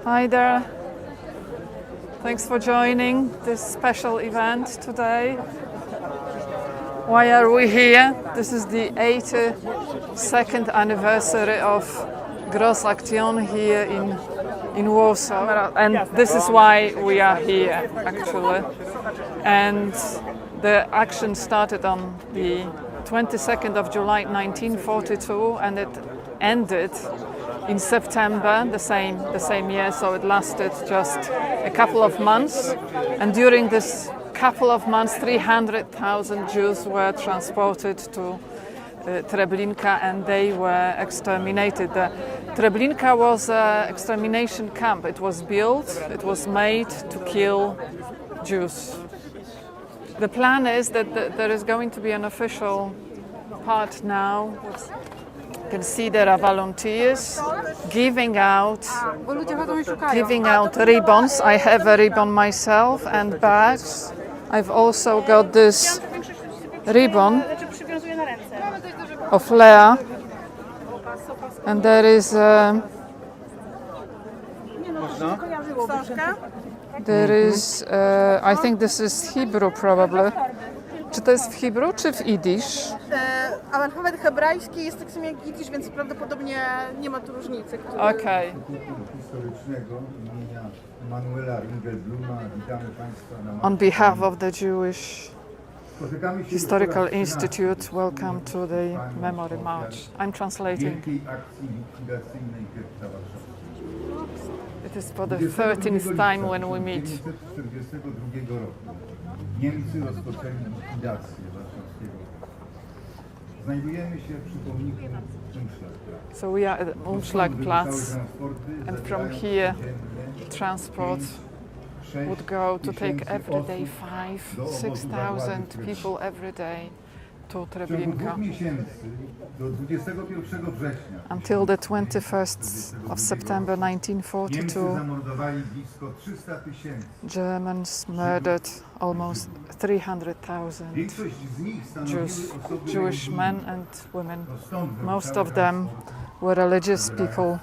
Hi there. Thanks for joining this special event today. Why are we here? This is the 82nd anniversary of Gross Action here in Warsaw, and this is why we are here actually. And the action started on the 22nd of July 1942, and it ended in September the same year, so it lasted just a couple of months. And during this couple of months, 300,000 Jews were transported to Treblinka, and they were exterminated. Treblinka was an extermination camp. It was built, it was made to kill Jews. The plan is that there is going to be an official part now. You can see there are volunteers giving out ribbons. I have a ribbon myself and badges. I've also got this ribbon of Lea, and there is I think this is Hebrew probably. Czy to jest w Hebrew czy w Yiddish? Alfabet hebrajski jest tak samo jak Yiddish, więc prawdopodobnie nie ma tu różnicy. Okej. On behalf of the Jewish Historical Institute, welcome to the Memory March. I'm translating. It is for the 13th time when we meet. Niemcy rozpoczęli likwidację warszawskiego. Znajdujemy się przy pomniku Umschlagplatz. So we are at Umschlagplatz, and from here transport would go to take every day 5,000-6,000 people every day to Treblinka until the 21st of September 1942. Germans murdered almost 300,000 Jewish men and women. Most of them were religious people.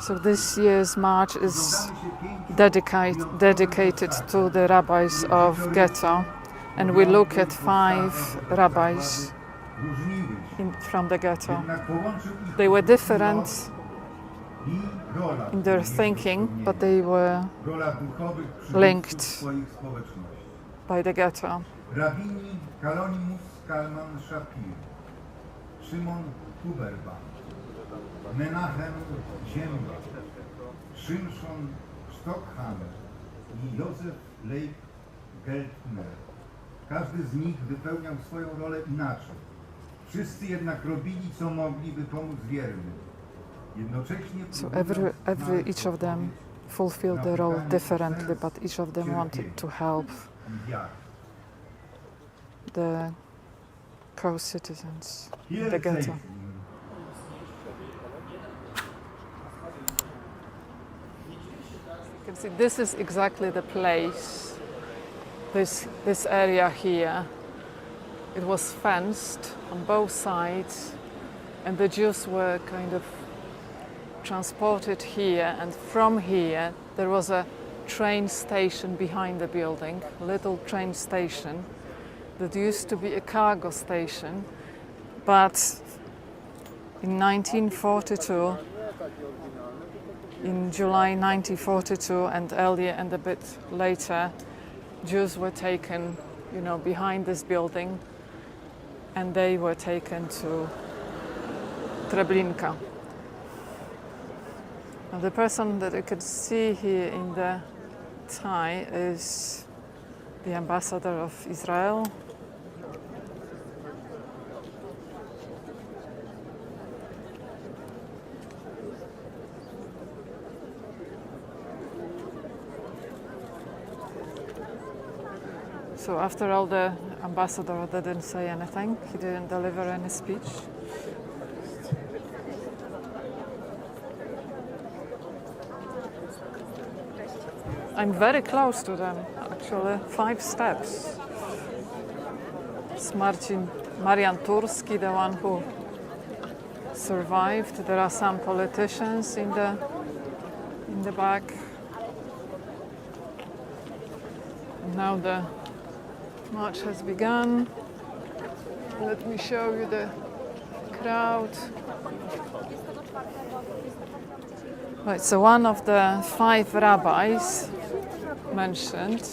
So this year's march is dedicated to the rabbis of Ghetto, and we look at 5 rabbis from the ghetto. They were different in their thinking, but they were linked by the ghetto. Rabini Kalonymus Kalman Shapiro, Shimon Huberband, Menachem Ziemba, Shimshon Stockhammer i Josef Leib Gelernter. Każdy z nich wypełniał swoją rolę inaczej. Wszyscy jednak robili, co mogli, by pomóc wiernym. Jednocześnie So each of them fulfilled their role differently, but each of them wanted to help the co-citizens in the ghetto. You can see this is exactly the place, this area here. It was fenced on both sides, and the Jews were kind of transported here, and from here there was a train station behind the building, a little train station that used to be a cargo station, but in 1942, in July 1942 and earlier and a bit later, Jews were taken, behind this building, and they were taken to Treblinka. Now the person that you can see here in the tie is the ambassador of Israel. So after all, the ambassador didn't say anything. He didn't deliver any speech. I'm very close to them, actually, 5 steps. It's Marian Turski, the one who survived. There are some politicians in the back. Now the march has begun. Let me show you the crowd. Right, so one of the 5 rabbis mentioned,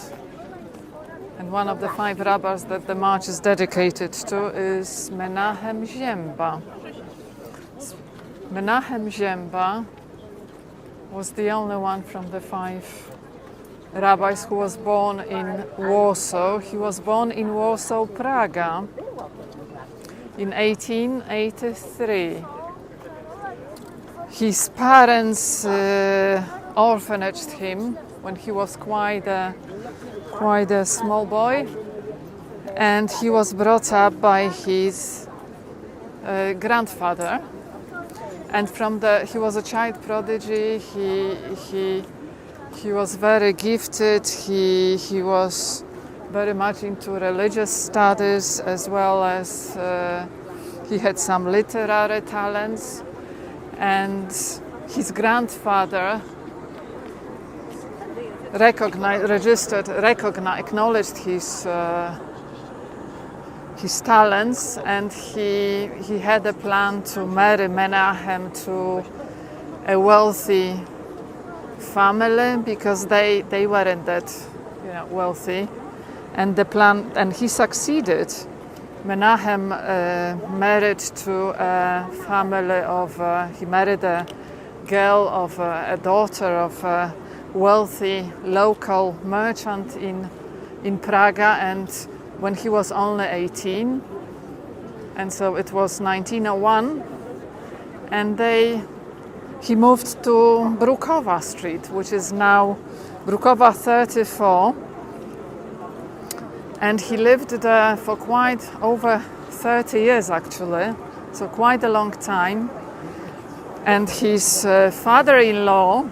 and one of the 5 rabbis that the march is dedicated to is Menachem Ziemba. Menachem Ziemba was the only one from the 5 rabbis who was born in Warsaw. He was born in Warsaw, Praga in 1883. His parents orphanaged him when he was quite a small boy, and he was brought up by his grandfather. And he was a child prodigy. He was very gifted. He was very much into religious studies, as well as he had some literary talents. And his grandfather acknowledged his talents, and he had a plan to marry Menachem to a wealthy family, because they weren't that wealthy, and he succeeded. Menachem married to a family he married a girl of a daughter of a wealthy local merchant in Praga, and when he was only 18, and so it was 1901, and he moved to Brukowa Street, which is now Brukowa 34, and he lived there for quite over 30 years actually, so quite a long time. And his father-in-law,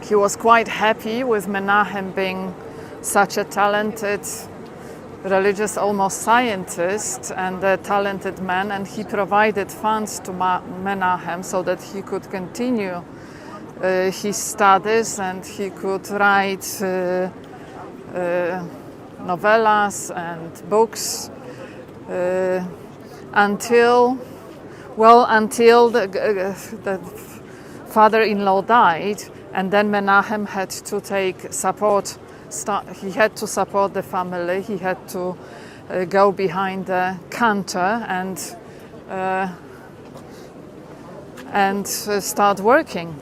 he was quite happy with Menachem being such a talented, religious, almost scientist, and a talented man, and he provided funds to Menachem so that he could continue his studies, and he could write novellas and books until the father-in-law died, and then Menachem had to he had to support the family. He had to go behind the counter and start working.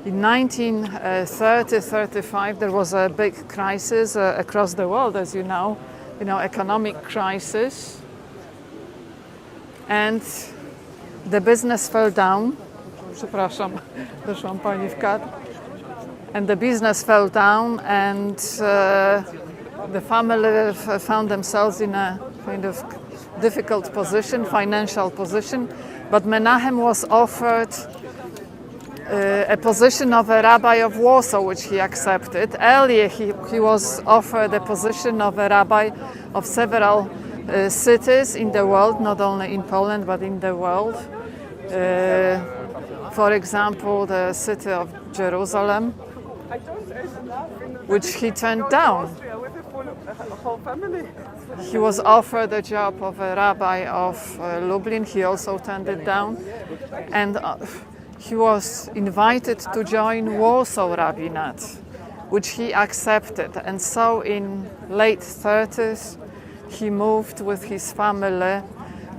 In 1930-35, there was a big crisis across the world, as you know, economic crisis, and the business fell down. Przepraszam, doszłam pani w kadr. And the business fell down, and the family found themselves in a kind of difficult position, financial position. But Menachem was offered a position of a rabbi of Warsaw, which he accepted. Earlier, he was offered a position of a rabbi of several cities in the world, not only in Poland, but in the world. For example, the city of Jerusalem, which he turned down. He was offered the job of a rabbi of Lublin. He also turned it down. And he was invited to join Warsaw Rabbinate, which he accepted. And so in late 30s, he moved with his family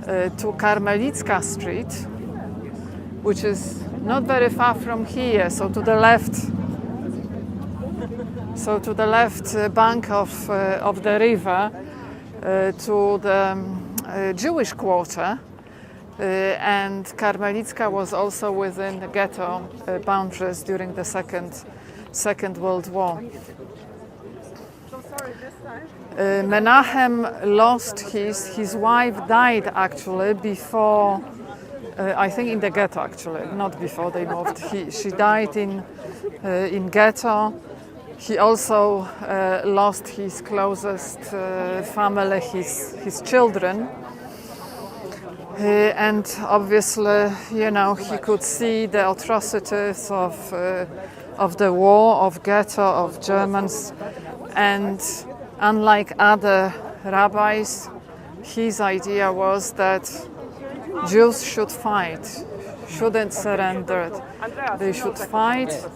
to Karmelicka Street, which is not very far from here, so to the left bank of the river, to the Jewish quarter, and Karmelicka was also within the ghetto boundaries during the Second World War. Menachem lost his wife died actually before, I think in the ghetto actually, not before they moved. She died in ghetto. He also lost his closest family, his children. And obviously, you know, he could see the atrocities of the war, of ghetto, of Germans. And unlike other rabbis, his idea was that Jews should fight, shouldn't surrender. They should fight.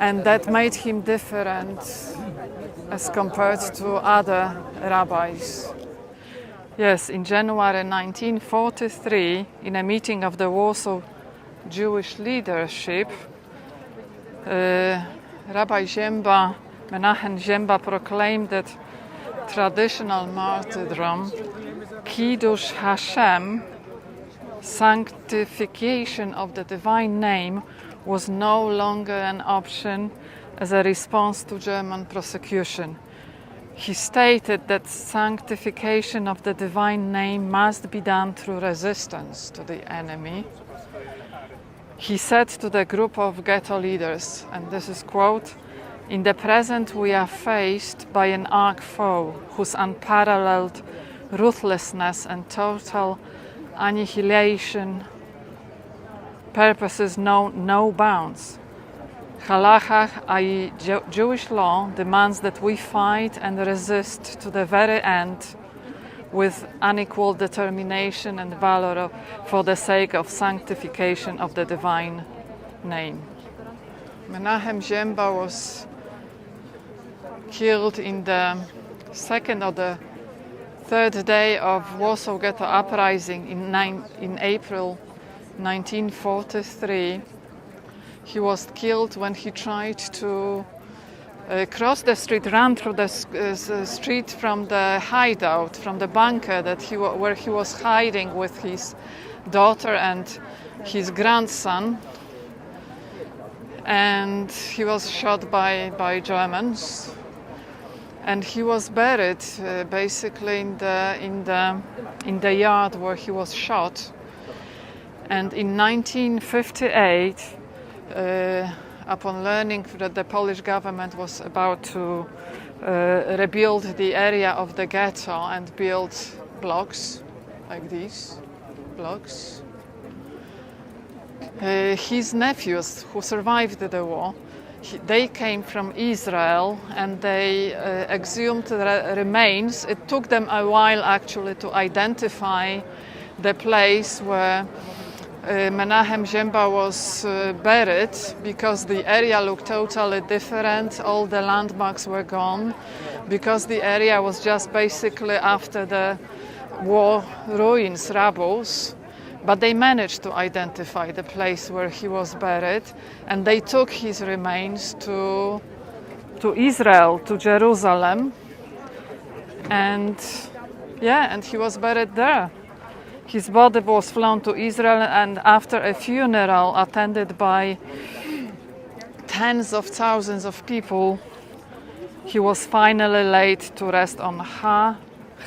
And that made him different as compared to other rabbis. Yes, in January 1943, in a meeting of the Warsaw Jewish leadership, Rabbi Ziemba, Menachem Ziemba, proclaimed that traditional martyrdom, Kiddush Hashem, sanctification of the divine name, was no longer an option as a response to German persecution. He stated that sanctification of the divine name must be done through resistance to the enemy. He said to the group of ghetto leaders, and this is quote, "In the present we are faced by an arch foe whose unparalleled ruthlessness and total annihilation purposes know no bounds. Halacha, i.e. Jewish law, demands that we fight and resist to the very end with unequal determination and valor for the sake of sanctification of the divine name." Menachem Ziemba was killed in the second or the third day of Warsaw Ghetto uprising in April 1943. He was killed when he tried to cross the street, run through the street from the hideout, from the bunker where he was hiding with his daughter and his grandson. And he was shot by Germans. And he was buried basically in the yard where he was shot. And in 1958, upon learning that the Polish government was about to rebuild the area of the ghetto and build blocks like these blocks, his nephews who survived the war, they came from Israel and they exhumed the remains. It took them a while actually to identify the place where Menachem Ziemba was buried, because the area looked totally different. All the landmarks were gone, because the area was just basically after the war ruins, rubbles. But they managed to identify the place where he was buried, and they took his remains to Israel, to Jerusalem, and he was buried there. His body was flown to Israel, and after a funeral attended by tens of thousands of people, he was finally laid to rest on Ha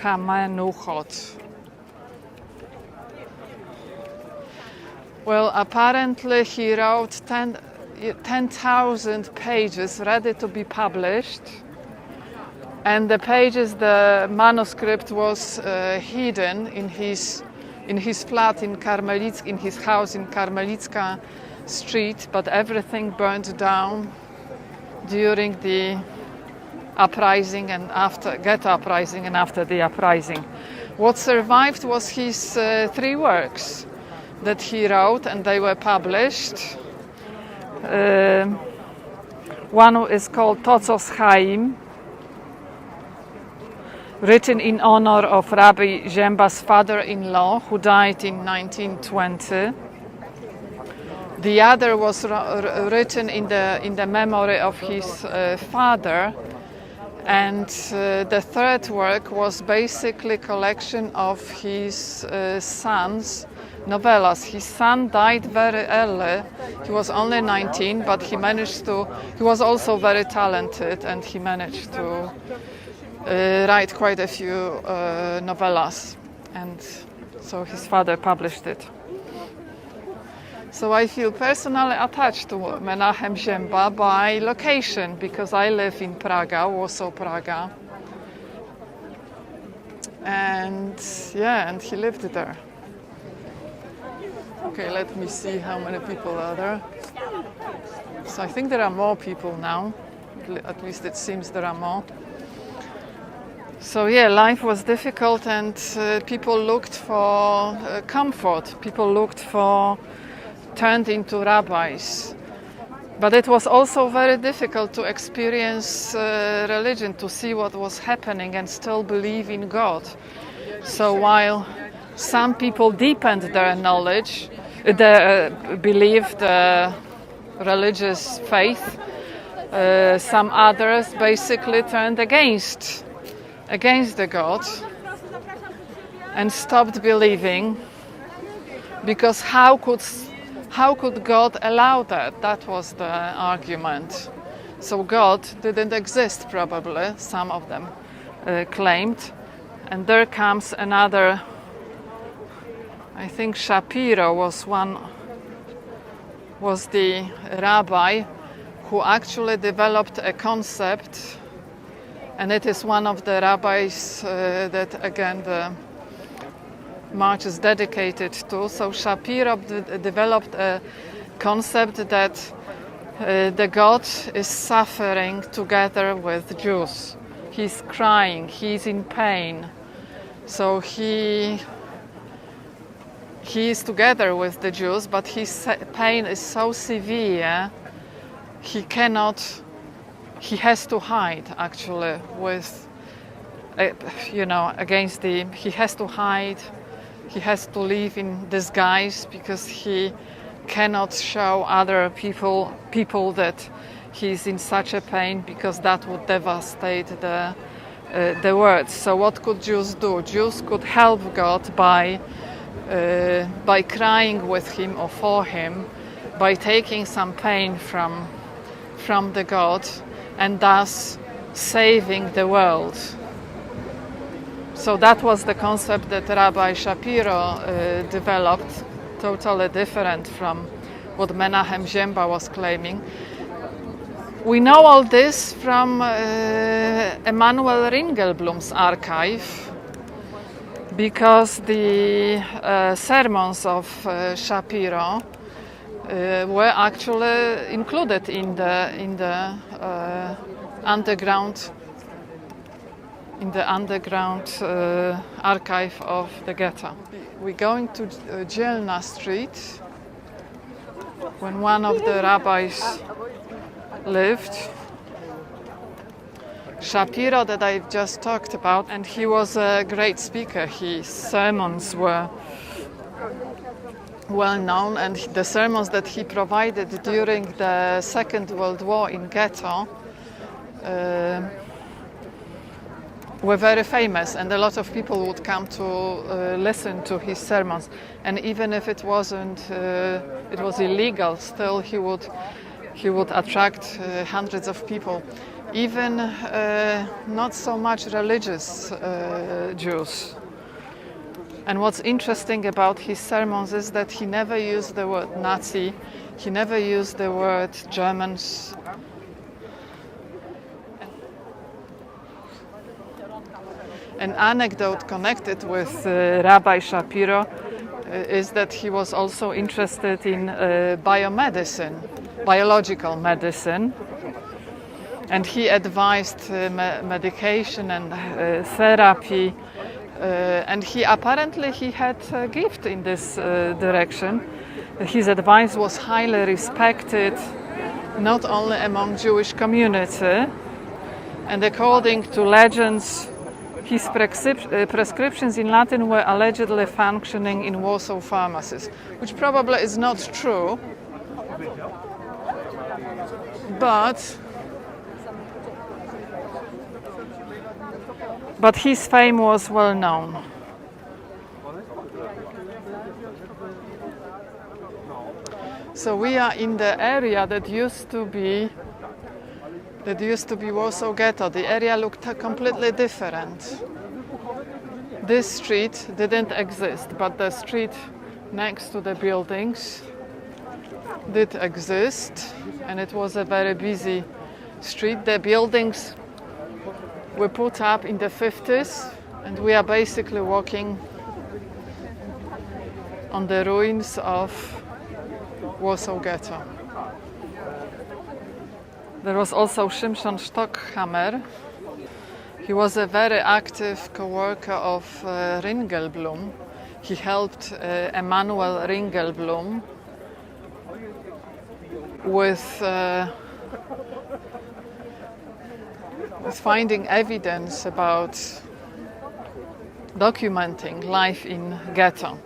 Hamenuchot. Well, apparently he wrote 10,000 pages ready to be published, and the manuscript was hidden in his flat in his house in Karmelicka Street, but everything burned down during the uprising and after ghetto uprising and after the uprising. What survived was his 3 works that he wrote, and they were published. One is called Tocos Chaim, written in honor of Rabbi Ziemba's father-in-law, who died in 1920. The other was written in the memory of his father, and the third work was basically a collection of his son's novellas. His son died very early. He was only 19, but he was also very talented, and he managed to write quite a few novellas, and so his father published it. So I feel personally attached to Menachem Ziemba by location, because I live in Praga, Warsaw, Praga. And yeah, and he lived there. Okay, let me see how many people are there. So I think there are more people now. At least it seems there are more. So yeah, life was difficult, and people looked for comfort. People turned into rabbis. But it was also very difficult to experience religion, to see what was happening and still believe in God. So while some people deepened their knowledge, their belief, the religious faith, some others basically turned against the God and stopped believing, because how could God allow that? That was the argument. So God didn't exist, probably, some of them claimed. And there comes another, I think Shapiro was the rabbi who actually developed a concept, and it is one of the rabbis that, again, the March is dedicated to. So Shapiro developed a concept that the God is suffering together with Jews. He's crying, he's in pain. So he is together with the Jews, but his pain is so severe, he has to hide, actually, he has to hide. He has to live in disguise because he cannot show other people that he's in such a pain, because that would devastate the world. So what could Jews do? Jews could help God by crying with him or for him, by taking some pain from the God, and thus saving the world. So that was the concept that Rabbi Shapiro developed, totally different from what Menachem Ziemba was claiming. We know all this from Emanuel Ringelblum's archive, because the sermons of Shapiro were actually included in the underground archive of the ghetto. We're going to Dzielna Street, when one of the rabbis lived, Shapiro, that I just talked about, and he was a great speaker. His sermons were well known, and the sermons that he provided during the Second World War in ghetto were very famous, and a lot of people would come to listen to his sermons. And even if it was illegal, still he would attract hundreds of people, even not so much religious Jews. And what's interesting about his sermons is that he never used the word Nazi, he never used the word Germans. An anecdote connected with Rabbi Shapiro is that he was also interested in biological medicine, and he advised medication and therapy, and he had a gift in this direction. His advice was highly respected, not only among Jewish community, and according to legends, his prescriptions in Latin were allegedly functioning in Warsaw pharmacies, which probably is not true, but his fame was well known. So we are in the area that used to be Warsaw Ghetto. The area looked completely different. This street didn't exist, but the street next to the buildings did exist, and it was a very busy street. The buildings were put up in the 50s, And we are basically walking on the ruins of Warsaw Ghetto. There was also Shimshon Stockhammer. He was a very active co-worker of Ringelblum. He helped Emanuel Ringelblum with finding evidence about documenting life in ghetto.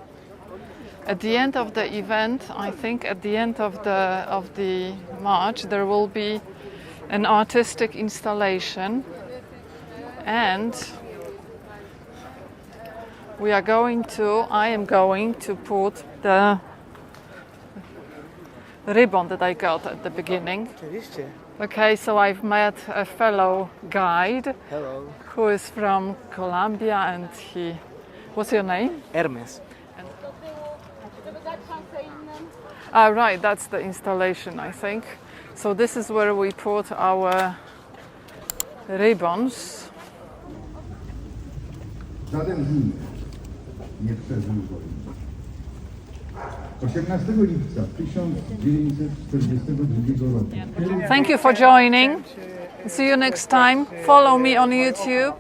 At the end of the event, I think at the end of the march, there will be an artistic installation, and I am going to put the ribbon that I got at the beginning. Okay, so I've met a fellow guide. Hello. Who is from Colombia, and what's your name? Hermes. Right, that's the installation, I think. So this is where we put our ribbons. Żaden z nich nie przeżył wojny. 18 lipca 1942 roku. Thank you for joining. See you next time. Follow me on YouTube.